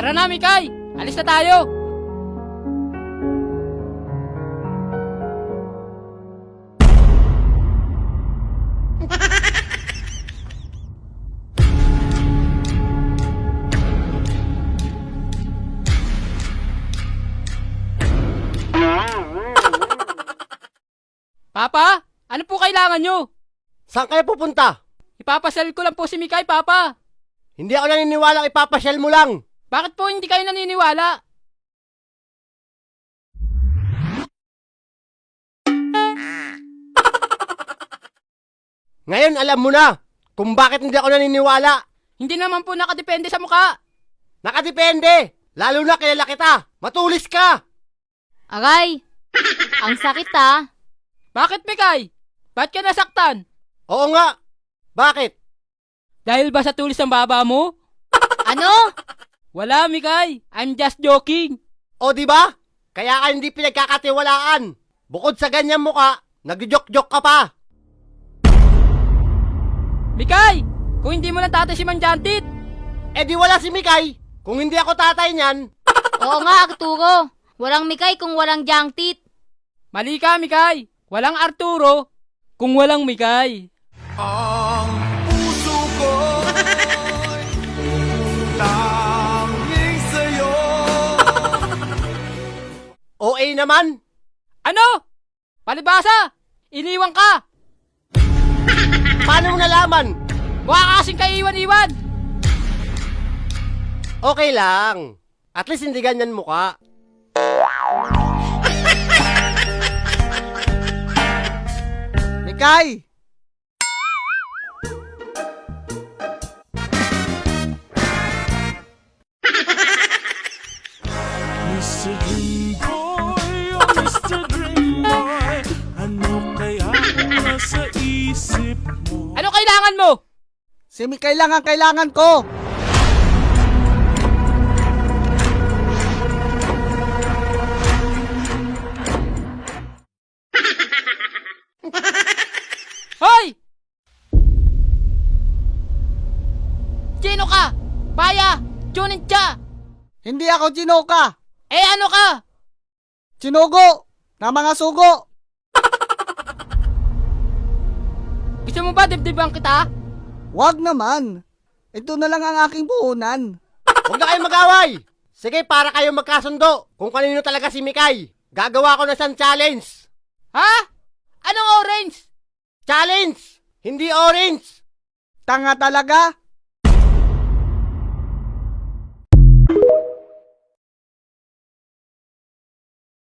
Tara na, Mikay! Alis na tayo! Papa, ano po kailangan nyo? Saan kayo pupunta? Ipapasyal ko lang po si Mikay, Papa. Hindi ako naniniwalang ipapasyal mo lang. Bakit po hindi kayo naniniwala? Ngayon alam mo na kung bakit hindi ako naniniwala. Hindi naman po nakadepende sa mukha. Nakadepende. Lalo na kilala kita. Matulis ka. Aray, ang sakit ah. Bakit, Mikay? Ba't ka nasaktan? Oo nga. Bakit? Dahil ba sa tulis ng baba mo? Ano? Wala, Mikay. I'm just joking. O di ba? Kaya ka hindi pinagkakatiwalaan. Bukod sa ganyang muka, nagjo-joke-joke ka pa. Mikay! Kung hindi mo lang tatay si Manjantit! Eh di wala si Mikay. Kung hindi ako tatay niyan. Oo nga, Arturo. Walang Mikay kung walang jangtit. Mali ka, Mikay. Walang Arturo kung walang Mikay. Ang puso ko'y tanging sa'yo. OA naman. Ano? Palibasa! Iniwan ka! Paano mo nalaman? Mukha ka kasing kaiwan-iwan! Okay lang. At least hindi ganyan muka. Mikay! Mr. Dream Boy, oh Mr. Dream Boy, ano kaya ang nasa isip mo? Ano kailangan mo? Si Mikay lang ang kailangan ko. Hoy! Sino ka? Baya! Chunincha! Hindi ako Chinoka. Eh ano ka? Chinugo na mga sugo. Gusto mo ba dibdiban kita? Wag naman. Ito na lang ang aking puhunan. Huwag na kayo mag-away. Sige, para kayo magkasundo kung kanino talaga si Mikay. Gagawa ko na siyang challenge. Ha? Anong orange? Challenge! Hindi orange! Tanga talaga.